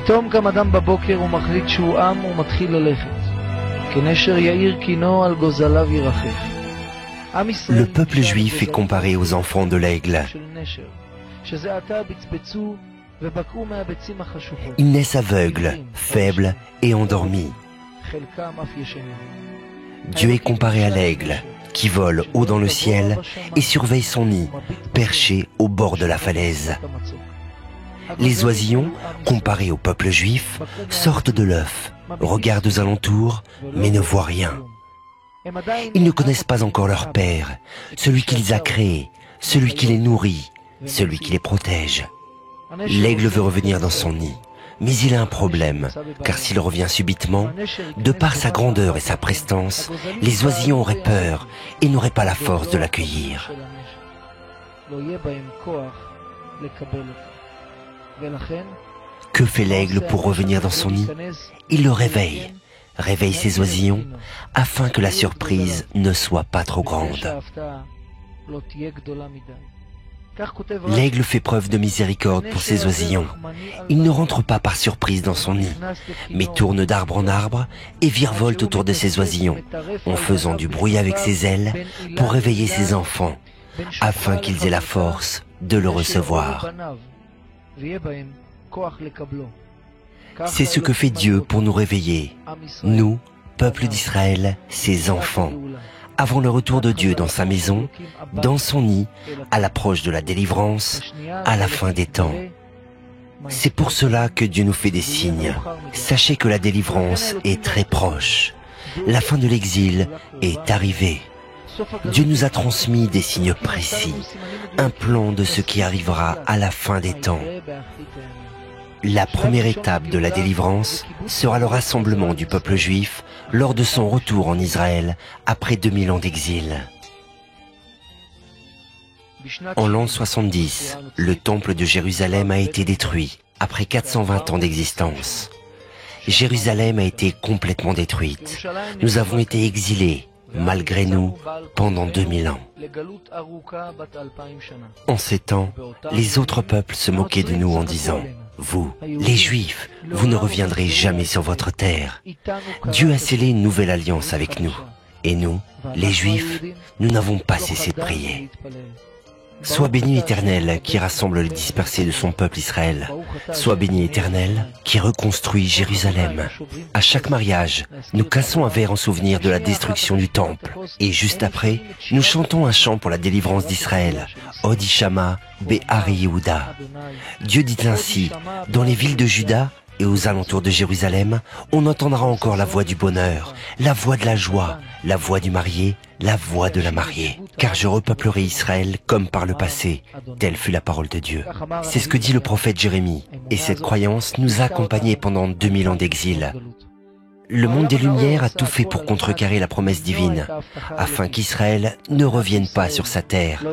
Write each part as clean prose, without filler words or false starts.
פתאום קם אדם בבוקר ומחליט שהוא עם ומתחיל ללכת. כנשר יאיר קינו על גוזליו ירחף. Le peuple juif est comparé aux enfants de l'aigle. Ils naissent aveugles, faibles et endormis. Dieu est comparé à l'aigle, qui vole haut dans le ciel et surveille son nid, perché au bord de la falaise. Les oisillons, comparés au peuple juif, sortent de l'œuf, regardent aux alentours, mais ne voient rien. Ils ne connaissent pas encore leur Père, celui qui les a créés, celui qui les nourrit, celui qui les protège. L'aigle veut revenir dans son nid, mais il a un problème, car s'il revient subitement, de par sa grandeur et sa prestance, les oisillons auraient peur et n'auraient pas la force de l'accueillir. Que fait l'aigle pour revenir dans son nid? Il le réveille ses oisillons, afin que la surprise ne soit pas trop grande. L'aigle fait preuve de miséricorde pour ses oisillons. Il ne rentre pas par surprise dans son nid, mais tourne d'arbre en arbre et virevolte autour de ses oisillons, en faisant du bruit avec ses ailes pour réveiller ses enfants, afin qu'ils aient la force de le recevoir. C'est ce que fait Dieu pour nous réveiller, nous, peuple d'Israël, ses enfants, avant le retour de Dieu dans sa maison, dans son nid, à l'approche de la délivrance, à la fin des temps. C'est pour cela que Dieu nous fait des signes. Sachez que la délivrance est très proche. La fin de l'exil est arrivée. Dieu nous a transmis des signes précis, un plan de ce qui arrivera à la fin des temps. La première étape de la délivrance sera le rassemblement du peuple juif lors de son retour en Israël après 2000 ans d'exil. En l'an 70, le temple de Jérusalem a été détruit après 420 ans d'existence. Jérusalem a été complètement détruite. Nous avons été exilés, malgré nous, pendant 2000 ans. En ces temps, les autres peuples se moquaient de nous en disant: vous, les Juifs, vous ne reviendrez jamais sur votre terre. Dieu a scellé une nouvelle alliance avec nous. Et nous, les Juifs, nous n'avons pas cessé de prier. Sois béni l'Éternel qui rassemble les dispersés de son peuple Israël. Sois béni l'Éternel qui reconstruit Jérusalem. À chaque mariage, nous cassons un verre en souvenir de la destruction du temple. Et juste après, nous chantons un chant pour la délivrance d'Israël. Od Ishama Be'ar Yehuda. Dieu dit ainsi: dans les villes de Juda et aux alentours de Jérusalem, on entendra encore la voix du bonheur, la voix de la joie, la voix du marié, la voix de la mariée. Car je repeuplerai Israël comme par le passé. Telle fut la parole de Dieu. C'est ce que dit le prophète Jérémie. Et cette croyance nous a accompagnés pendant 2000 ans d'exil. Le monde des Lumières a tout fait pour contrecarrer la promesse divine, afin qu'Israël ne revienne pas sur sa terre.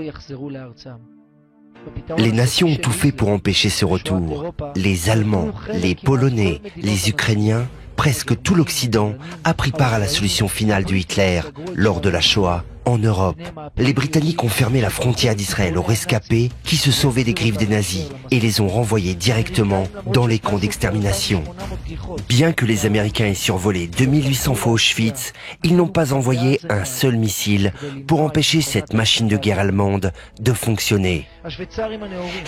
Les nations ont tout fait pour empêcher ce retour. Les Allemands, les Polonais, les Ukrainiens, presque tout l'Occident a pris part à la solution finale de Hitler lors de la Shoah en Europe. Les Britanniques ont fermé la frontière d'Israël aux rescapés qui se sauvaient des griffes des nazis et les ont renvoyés directement dans les camps d'extermination. Bien que les Américains aient survolé 2800 fois Auschwitz, ils n'ont pas envoyé un seul missile pour empêcher cette machine de guerre allemande de fonctionner.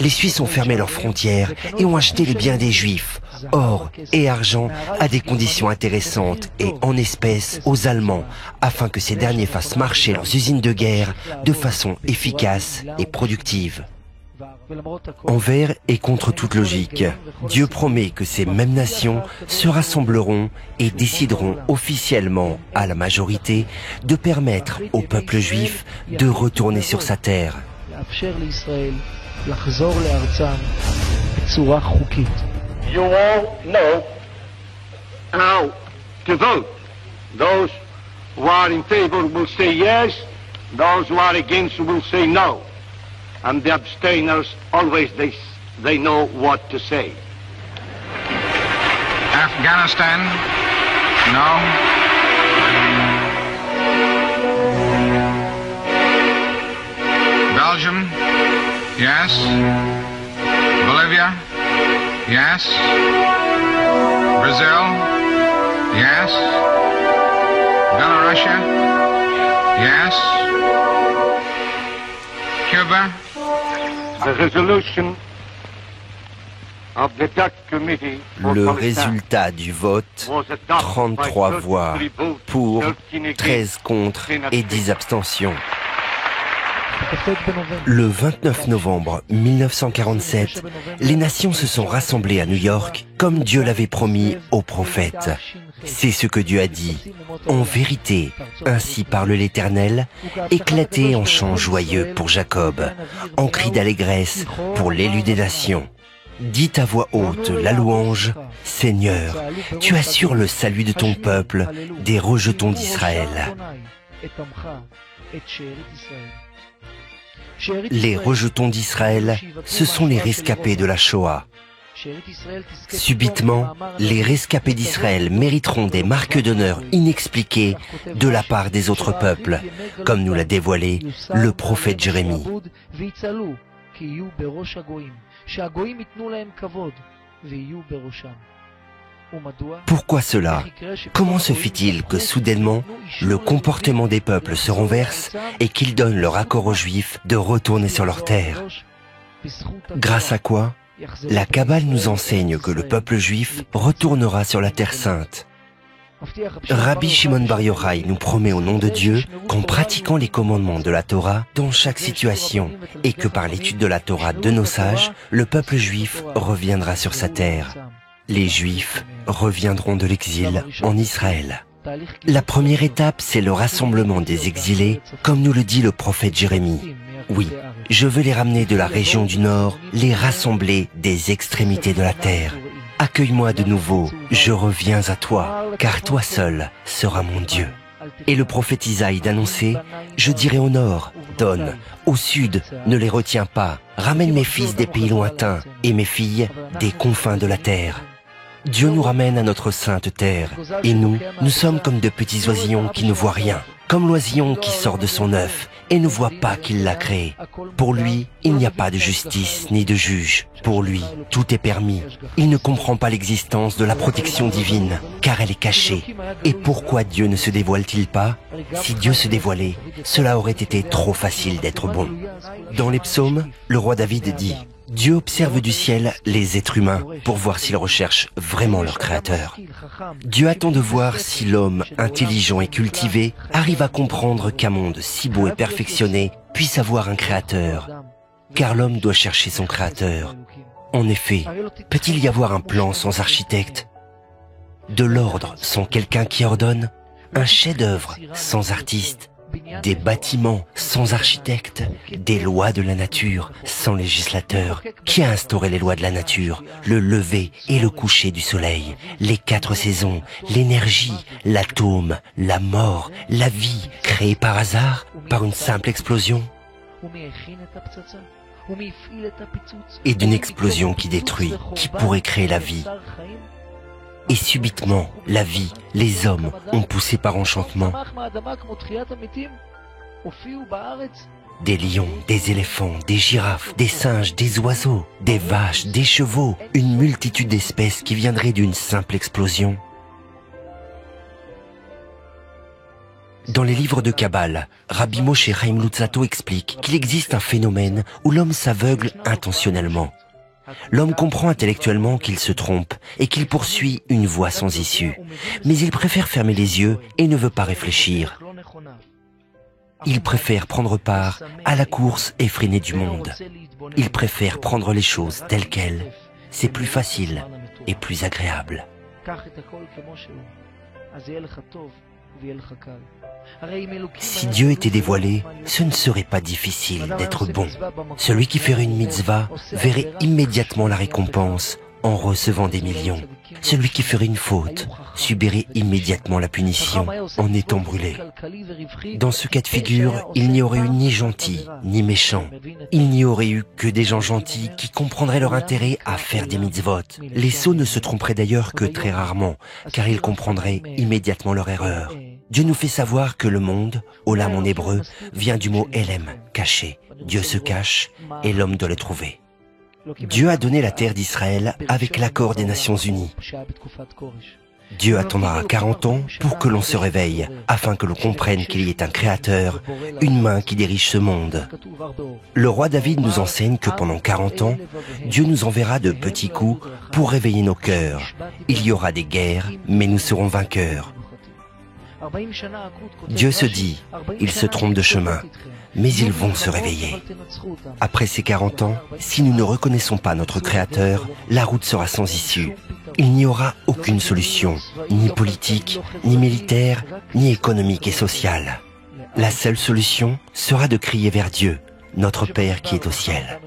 Les Suisses ont fermé leurs frontières et ont acheté les biens des Juifs, or et argent, à des conditions intéressantes et en espèces aux Allemands, afin que ces derniers fassent marcher leurs usines de guerre de façon efficace et productive. Envers et contre toute logique, Dieu promet que ces mêmes nations se rassembleront et décideront officiellement à la majorité de permettre au peuple juif de retourner sur sa terre. You all know how to vote. Those who are in favor will say yes, those who are against will say no. And the abstainers always they know what to say. Afghanistan, no. Belgium, yes. Bolivia, yes. Belarusia? Yes. Cuba? The resolution of the Dutch Committee for Le Palestine résultat du vote, was adopted 33 by voix 33 votes, pour, 13 against, 13 contre et 10 abstentions. בכ"ט בנובמבר. Le 29 novembre 1947, les nations se sont rassemblées à New York comme Dieu l'avait promis aux prophètes. C'est ce que Dieu a dit. En vérité, ainsi parle l'Éternel, éclatez en chants joyeux pour Jacob, en cris d'allégresse pour l'élu des nations. Dites à voix haute la louange, Seigneur, tu assures le salut de ton peuple, des rejetons d'Israël. Les rejetons d'Israël, ce sont les rescapés de la Shoah. Subitement, les rescapés d'Israël mériteront des marques d'honneur inexpliquées de la part des autres peuples, comme nous l'a dévoilé le prophète Jérémie. Pourquoi cela? Comment se fait-il que soudainement, le comportement des peuples se renverse et qu'ils donnent leur accord aux Juifs de retourner sur leur terre? Grâce à quoi? La Kabbale nous enseigne que le peuple juif retournera sur la Terre Sainte. Rabbi Shimon Bar Yochai nous promet au nom de Dieu qu'en pratiquant les commandements de la Torah dans chaque situation et que par l'étude de la Torah de nos sages, le peuple juif reviendra sur sa terre. Les Juifs reviendront de l'exil en Israël. La première étape, c'est le rassemblement des exilés, comme nous le dit le prophète Jérémie. Oui, je veux les ramener de la région du Nord, les rassembler des extrémités de la terre. Accueille-moi de nouveau, je « à toi, car toi seul seras mon Dieu. » Et le prophète Isaïe d'annoncer « Je dirai au nord, donne, au sud, ne les retiens pas, ramène mes fils des pays lointains et mes filles des confins de la terre. » Dieu nous ramène à notre sainte terre, et nous sommes comme de petits oisillons qui ne voient rien, comme l'oisillon qui sort de son œuf et ne voit pas qu'il l'a créé. Pour lui, il n'y a pas de justice ni de juge. Pour lui, tout est permis. Il ne comprend pas l'existence de la protection divine, car elle est cachée. Et pourquoi Dieu ne se dévoile-t-il pas? Si Dieu se dévoilait, cela aurait été trop facile d'être bon. Dans les psaumes, le roi David dit « Dieu observe du ciel les êtres humains pour voir s'ils recherchent vraiment leur créateur. Dieu attend de voir si l'homme intelligent et cultivé arrive à comprendre qu'un monde si beau et perfectionné puisse avoir un créateur. Car l'homme doit chercher son créateur. En effet, peut-il y avoir un plan sans architecte? De l'ordre sans quelqu'un qui ordonne? Un chef-d'œuvre sans artiste? Des bâtiments sans architecte, des lois de la nature sans législateur. Qui a instauré les lois de la nature? Le lever et le coucher du soleil, les 4 saisons, l'énergie, l'atome, la mort, la vie, créée par hasard, par une simple explosion? Et d'une explosion qui détruit, qui pourrait créer la vie? Et subitement, la vie, les hommes ont poussé par enchantement. Des lions, des éléphants, des girafes, des singes, des oiseaux, des vaches, des chevaux, une multitude d'espèces qui viendraient d'une simple explosion. Dans les livres de Kabbale, Rabbi Moshe Chaim Luzzatto explique qu'il existe un phénomène où l'homme s'aveugle intentionnellement. L'homme comprend intellectuellement qu'il se trompe et qu'il poursuit une voie sans issue. Mais il préfère fermer les yeux et ne veut pas réfléchir. Il préfère prendre part à la course effrénée du monde. Il préfère prendre les choses telles quelles. C'est plus facile et plus agréable. Si Dieu était dévoilé, ce ne serait pas difficile d'être bon. Celui qui ferait une mitzvah verrait immédiatement la récompense en recevant des millions. Celui qui ferait une faute subirait immédiatement la punition en étant brûlé. Dans ce cas de figure, il n'y aurait eu ni gentils ni méchants. Il n'y aurait eu que des gens gentils qui comprendraient leur intérêt à faire des mitzvot. Les sots ne se tromperaient d'ailleurs que très rarement, car ils comprendraient immédiatement leur erreur. Dieu nous fait savoir que le monde, olam en hébreu, vient du mot elem, caché. Dieu se cache et l'homme doit le trouver. Dieu a donné la terre d'Israël avec l'accord des Nations Unies. Dieu attendra 40 ans pour que l'on se réveille, afin que l'on comprenne qu'il y ait un créateur, une main qui dirige ce monde. Le roi David nous enseigne que pendant 40 ans, Dieu nous enverra de petits coups pour réveiller nos cœurs. Il y aura des guerres, mais nous serons vainqueurs. Dieu se dit, ils se trompent de chemin, mais ils vont se réveiller. Après ces 40 ans, si nous ne reconnaissons pas notre Créateur, la route sera sans issue. Il n'y aura aucune solution, ni politique, ni militaire, ni économique et sociale. La seule solution sera de crier vers Dieu, notre Père qui est au ciel.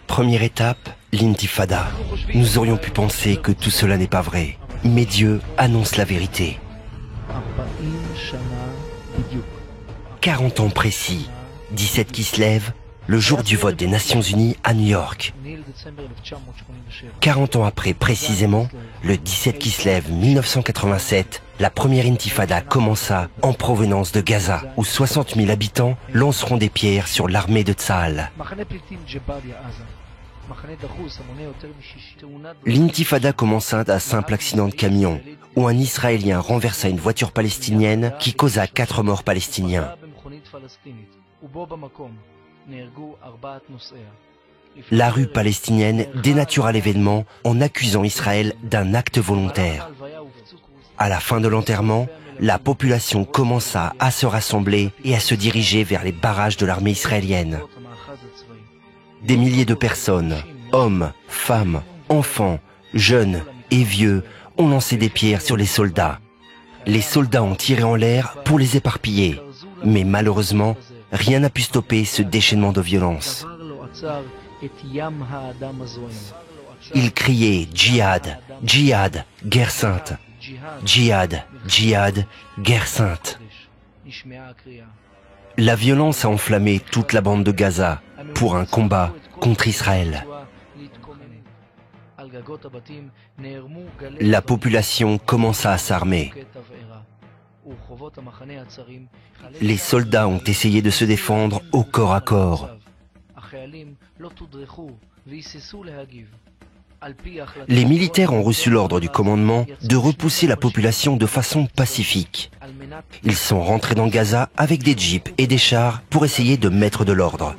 Première étape, l'intifada. Nous aurions pu penser que tout cela n'est pas vrai, mais Dieu annonce la vérité. 40 ans précis, 17 Kislev, le jour du vote des Nations Unies à New York. 40 ans après précisément, le 17 Kislev 1987, la première intifada commença en provenance de Gaza, où 60 000 habitants lanceront des pierres sur l'armée de Tsahal. L'intifada commença d'un simple accident de camion, où un Israélien renversa une voiture palestinienne qui causa 4 morts palestiniens. La rue palestinienne dénatura l'événement en accusant Israël d'un acte volontaire. À la fin de l'enterrement, la population commença à se rassembler et à se diriger vers les barrages de l'armée israélienne. Des milliers de personnes, hommes, femmes, enfants, jeunes et vieux, ont lancé des pierres sur les soldats. Les soldats ont tiré en l'air pour les éparpiller. Mais malheureusement, rien n'a pu stopper ce déchaînement de violence. Ils criaient « Djihad, djihad, guerre sainte ». Djihad, djihad, guerre sainte. La violence a enflammé toute la bande de Gaza pour un combat contre Israël. La population commença à s'armer. Les soldats ont essayé de se défendre au corps à corps. Les militaires ont reçu l'ordre du commandement de repousser la population de façon pacifique. Ils sont rentrés dans Gaza avec des jeeps et des chars pour essayer de mettre de l'ordre.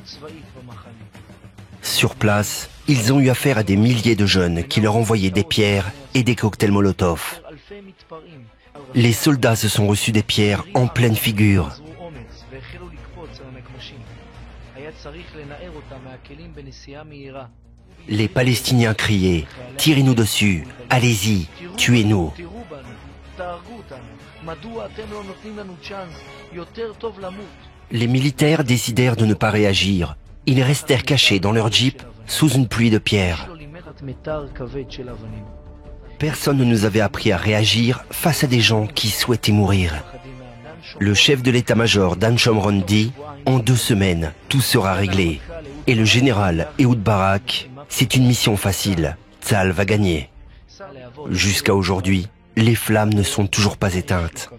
Sur place, ils ont eu affaire à des milliers de jeunes qui leur envoyaient des pierres et des cocktails Molotov. Les soldats se sont reçus des pierres en pleine figure. Les Palestiniens criaient « Tirez-nous dessus, allez-y, tuez-nous ». Les militaires décidèrent de ne pas réagir. Ils restèrent cachés dans leur jeep sous une pluie de pierres. Personne ne nous avait appris à réagir face à des gens qui souhaitaient mourir. Le chef de l'état-major Dan Shomron dit « En 2 semaines, tout sera réglé. » Et le général Ehud Barak, c'est une mission facile. Tsahal va gagner. Jusqu'à aujourd'hui, les flammes ne sont toujours pas éteintes.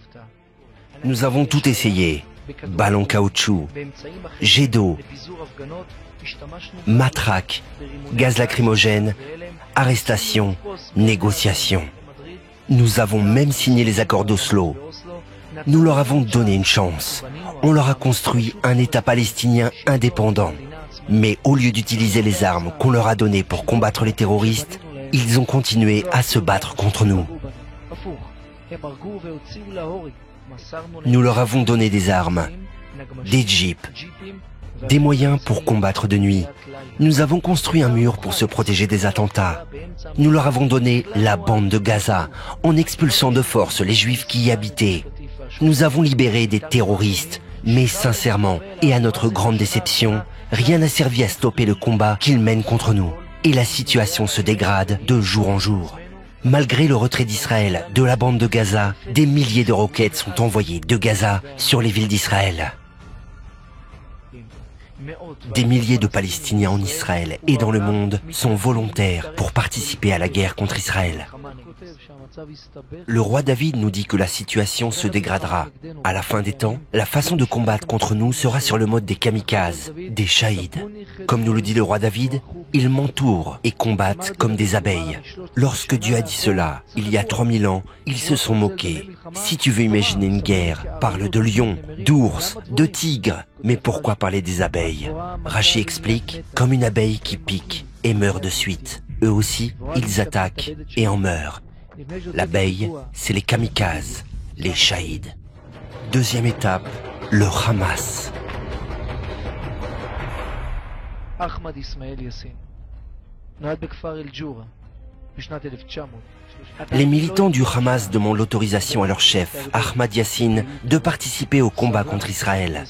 Nous avons tout essayé. Balles en caoutchouc, jets d'eau, matraques, gaz lacrymogène, arrestations, négociations. Nous avons même signé les accords d'Oslo. Nous leur avons donné une chance. On leur a construit un État palestinien indépendant. Mais au lieu d'utiliser les armes qu'on leur a données pour combattre les terroristes, ils ont continué à se battre contre nous. Nous leur avons donné des armes, des jeeps, des moyens pour combattre de nuit. Nous avons construit un mur pour se protéger des attentats. Nous leur avons donné la bande de Gaza en expulsant de force les Juifs qui y habitaient. Nous avons libéré des terroristes, mais sincèrement, et à notre grande déception, rien n'a servi à stopper le combat qu'ils mènent contre nous. Et la situation se dégrade de jour en jour. Malgré le retrait d'Israël de la bande de Gaza, des milliers de roquettes sont envoyées de Gaza sur les villes d'Israël. Des milliers de Palestiniens en Israël et dans le monde sont volontaires pour participer à la guerre contre Israël. Le roi David nous dit que la situation se dégradera. À la fin des temps, la façon de combattre contre nous sera sur le mode des kamikazes, des shahids. Comme nous le dit le roi David, Ils m'entourent et combattent comme des abeilles. Lorsque Dieu a dit cela, il y a 3000 ans, ils se sont moqués. Si tu veux imaginer une guerre, parle de lions, d'ours, de tigres. Mais pourquoi parler des abeilles? Rachi explique, comme une abeille qui pique et meurt de suite. Eux aussi, ils attaquent et en meurent. L'abeille, c'est les kamikazes, les shahids. Deuxième étape, le Hamas. אחמד איסמעיל יאסין נולד בכפר אל-ג'ורה בשנת 1900. Les militants du Hamas demandent l'autorisation à leur chef, Ahmad Yassine, de participer au combat contre Israël.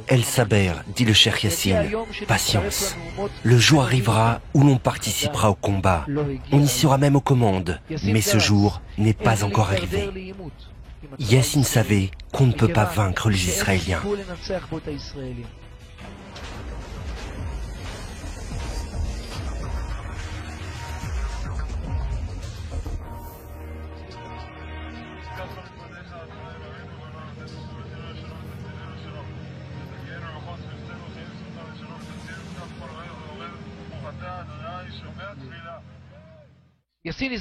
El Saber, dit le Cheikh Yassine, patience. Le jour arrivera où l'on participera au combat. On y sera même aux commandes, mais ce jour n'est pas encore arrivé. Yassine savait qu'on ne peut pas vaincre les Israéliens.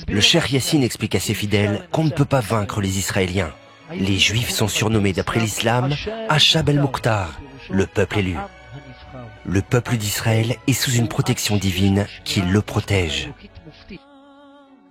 Le Cheikh Yassine explique à ses fidèles qu'on ne peut pas vaincre les Israéliens. Les Juifs sont surnommés d'après l'islam Ashab el-Mukhtar, le peuple élu. Le peuple d'Israël est sous une protection divine qui le protège.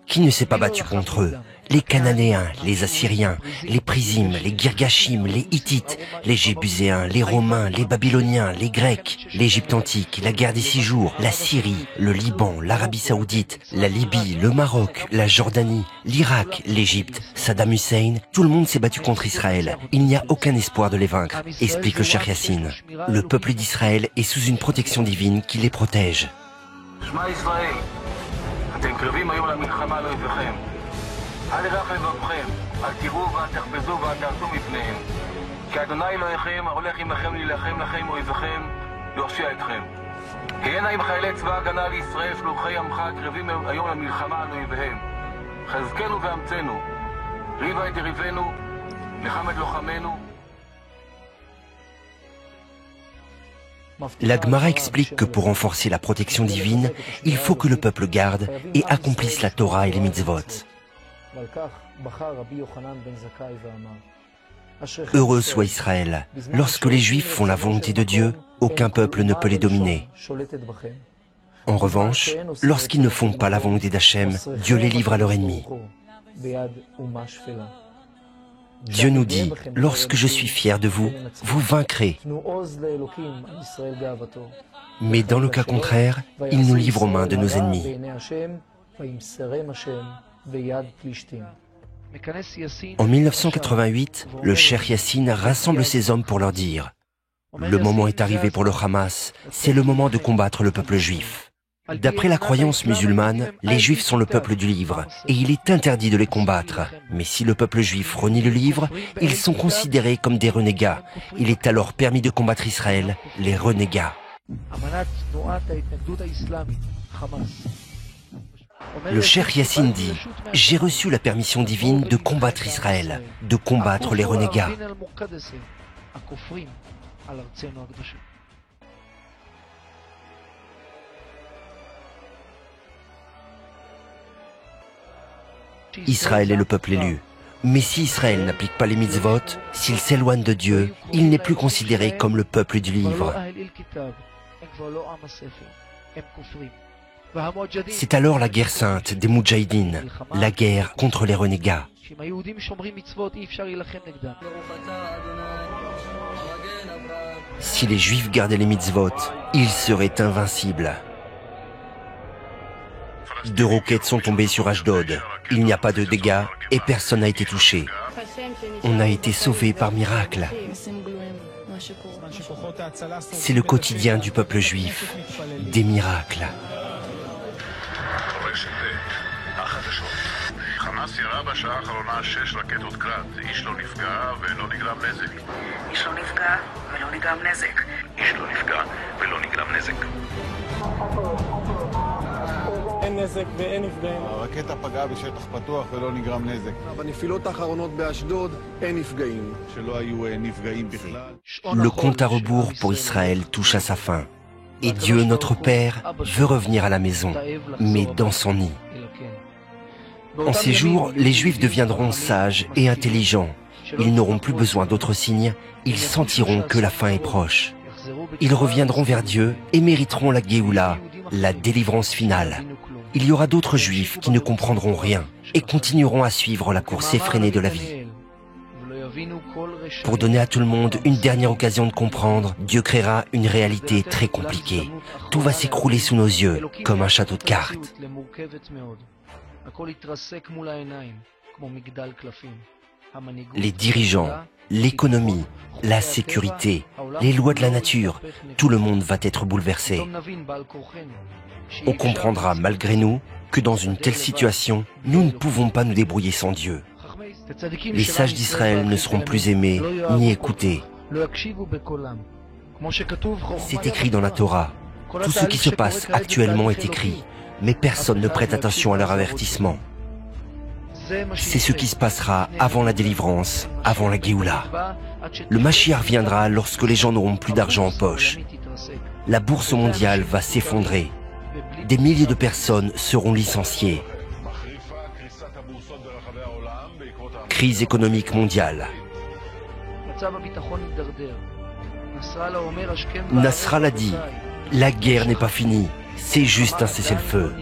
Qui ne s'est pas battu contre eux? Les Cananéens, les Assyriens, les Prisim, les Girgachim, les Hittites, les Jébuséens, les Romains, les Babyloniens, les Grecs, l'Égypte antique, la guerre des 6 jours, la Syrie, le Liban, l'Arabie Saoudite, la Libye, le Maroc, la Jordanie, l'Irak, l'Égypte, Saddam Hussein, tout le monde s'est battu contre Israël. Il n'y a aucun espoir de les vaincre, explique le Cheikh Yassine. Le peuple d'Israël est sous une protection divine qui les protège. אל ירחם בבכם, אל תראו ואל תחפזו ואל תעשו מפניהם. כי אדוני אלוהיכם ההולך עמכם להילחם לכם אויביכם, להושיע אתכם. הנה עם חיילי צבא הגנה לישראל שלוחי עמך הקרבים היום למלחמה על אויביהם. חזקנו ואמצנו, ריבה את יריבינו, נחם את לוחמינו. La Gemara explique que pour renforcer la protection divine, il faut que le peuple garde et accomplisse la Torah et les mitzvot. Heureux soit Israël. Lorsque les Juifs font la volonté de Dieu, aucun peuple ne peut les dominer. En revanche, lorsqu'ils ne font pas la volonté d'Hachem, Dieu les livre à leur ennemi. Dieu nous dit, lorsque je suis fier de vous, vous vaincrez. Mais dans le cas contraire, il nous livre aux mains de nos ennemis. En 1988, le Cheikh Yassine rassemble ses hommes pour leur dire « Le moment est arrivé pour le Hamas, c'est le moment de combattre le peuple juif. D'après la croyance musulmane, les Juifs sont le peuple du livre, et il est interdit de les combattre. Mais si le peuple juif renie le livre, ils sont considérés comme des renégats. Il est alors permis de combattre Israël, les renégats. » Le Cheikh Yassine dit « J'ai reçu la permission divine de combattre Israël, de combattre les renégats. » Israël est le peuple élu. Mais si Israël n'applique pas les mitzvot, s'il s'éloigne de Dieu, il n'est plus considéré comme le peuple du livre. C'est alors la guerre sainte des Moudjahidines, la guerre contre les renégats. Si les Juifs gardaient les mitzvot, ils seraient invincibles. 2 roquettes sont tombées sur Ashdod. Il n'y a pas de dégâts et personne n'a été touché. On a été sauvés par miracle. C'est le quotidien du peuple juif, des miracles. חמאס ירה בשעה האחרונה 6 רקטות קראט. איש לא נפגע ולא נגרם נזק. איש לא נפגע ולא נגרם נזק. איש לא נפגע ולא נגרם נזק. אין נזק ואין נפגעים. הרקטה פגעה בשטח פתוח ולא נגרם נזק. בנפילות האחרונות באשדוד אין נפגעים. שלא היו נפגעים בכלל. Le compte à rebours pour Israël touche à sa fin. Et Dieu, notre Père, veut revenir à la maison, mais dans son nid. En ces jours, les Juifs deviendront sages et intelligents. Ils n'auront plus besoin d'autres signes, ils sentiront que la fin est proche. Ils reviendront vers Dieu et mériteront la Géoula, la délivrance finale. Il y aura d'autres Juifs qui ne comprendront rien et continueront à suivre la course effrénée de la vie. Pour donner à tout le monde une dernière occasion de comprendre, Dieu créera une réalité très compliquée. Tout va s'écrouler sous nos yeux, comme un château de cartes. Les dirigeants, l'économie, la sécurité, les lois de la nature, tout le monde va être bouleversé. On comprendra malgré nous que dans une telle situation, nous ne pouvons pas nous débrouiller sans Dieu. Les sages d'Israël ne seront plus aimés ni écoutés. C'est écrit dans la Torah. Tout ce qui se passe actuellement est écrit, mais personne ne prête attention à leur avertissement. C'est ce qui se passera avant la délivrance, avant la Géoula. Le Mashiach viendra lorsque les gens n'auront plus d'argent en poche. La bourse mondiale va s'effondrer. Des milliers de personnes seront licenciées. Crise économique mondiale. Nasrallah dit, la guerre n'est pas finie, c'est juste un cessez-le-feu.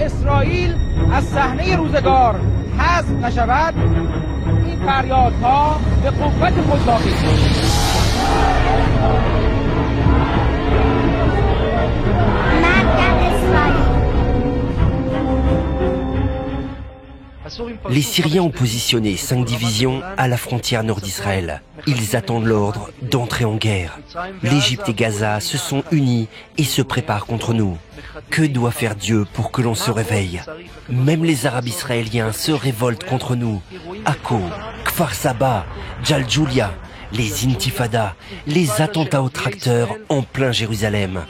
اسرائیل از صحنه روزگار حذف نشود این فریادها به قوت خود باقی Les Syriens ont positionné 5 divisions à la frontière nord d'Israël. Ils attendent l'ordre d'entrer en guerre. L'Égypte et Gaza se sont unis et se préparent contre nous. Que doit faire Dieu pour que l'on se réveille? Même les Arabes israéliens se révoltent contre nous. Akko, Kfar Saba, Jaljoulia, les intifadas, les attentats aux tracteurs en plein Jérusalem.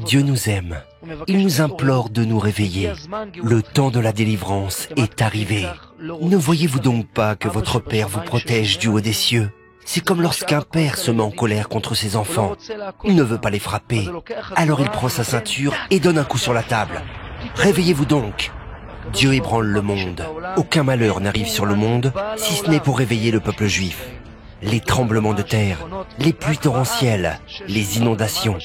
Dieu nous aime. Il nous implore de nous réveiller. Le temps de la délivrance est arrivé. Ne voyez-vous donc pas que votre Père vous protège du haut des cieux? C'est comme lorsqu'un père se met en colère contre ses enfants. Il ne veut pas les frapper. Alors il prend sa ceinture et donne un coup sur la table. Réveillez-vous donc. Dieu ébranle le monde. Aucun malheur n'arrive sur le monde, si ce n'est pour réveiller le peuple juif. Les tremblements de terre, les pluies torrentielles, les inondations.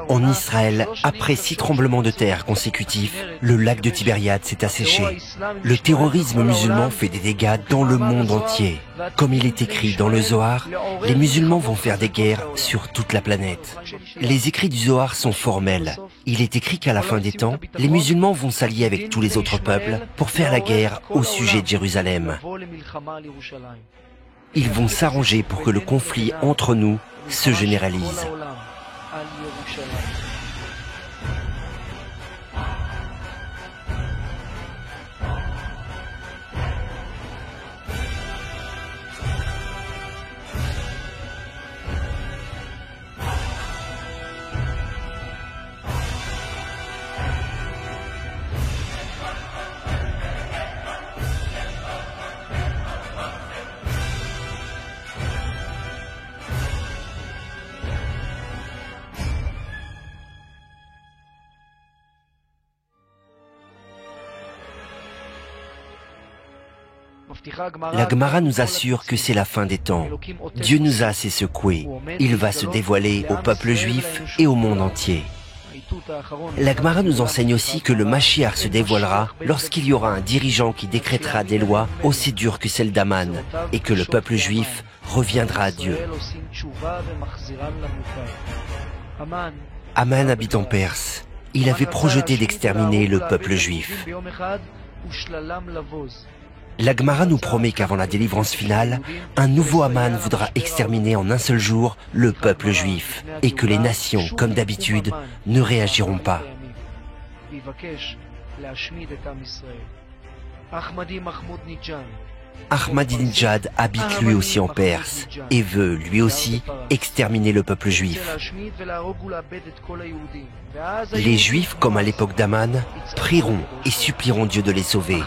En Israël, après 6 tremblements de terre consécutifs, le lac de Tibériade s'est asséché. Le terrorisme musulman fait des dégâts dans le monde entier. Comme il est écrit dans le Zohar, les musulmans vont faire des guerres sur toute la planète. Les écrits du Zohar sont formels. Il est écrit qu'à la fin des temps, les musulmans vont s'allier avec tous les autres peuples pour faire la guerre au sujet de Jérusalem. Ils vont s'arranger pour que le conflit entre nous se généralise. La Gemara nous assure que c'est la fin des temps. Dieu nous a assez secoués. Il va se dévoiler au peuple juif et au monde entier. La Gemara nous enseigne aussi que le Mashiach se dévoilera lorsqu'il y aura un dirigeant qui décrétera des lois aussi dures que celles d'Aman et que le peuple juif reviendra à Dieu. Aman habite en Perse. Il avait projeté d'exterminer le peuple juif. La Gemara nous promet qu'avant la délivrance finale, un nouveau Aman voudra exterminer en un seul jour le peuple juif et que les nations, comme d'habitude, ne réagiront pas. Ahmadinejad habite lui aussi en Perse et veut, lui aussi, exterminer le peuple juif. Les Juifs, comme à l'époque d'Aman, prieront et supplieront Dieu de les sauver.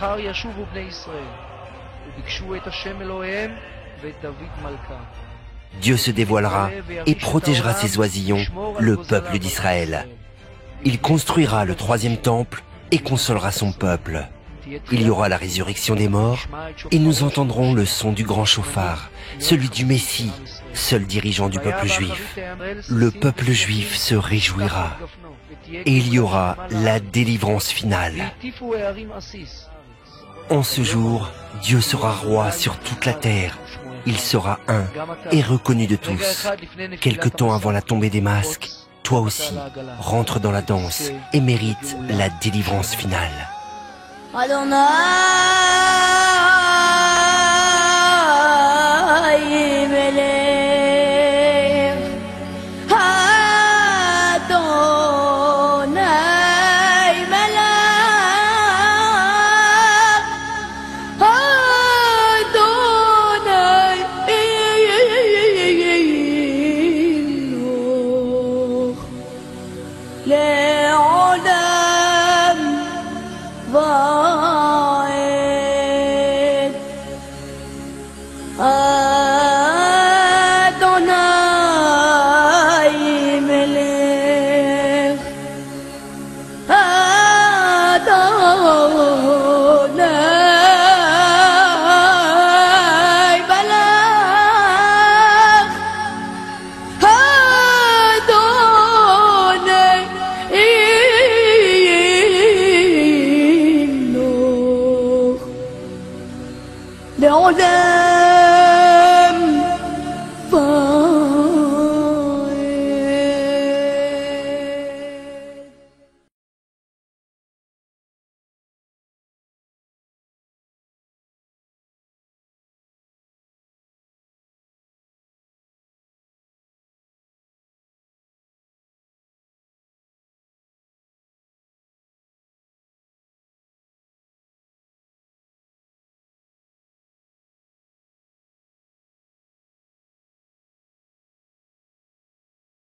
Dieu se dévoilera et protégera ses oisillons, le peuple d'Israël. Il construira le troisième temple et consolera son peuple. Il y aura la résurrection des morts et nous entendrons le son du grand chauffard, celui du Messie, seul dirigeant du peuple juif. Le peuple juif se réjouira et il y aura la délivrance finale. En ce jour, Dieu sera roi sur toute la terre. Il sera un et reconnu de tous. Quelque temps avant la tombée des masques, toi aussi, rentre dans la danse et mérite la délivrance finale. Adonai Melech, Adonai Melech, Adonai Eloh, Le'olam va'ed. Adonai Melech, Adonai Melech, Adonai Eloh, Le'olam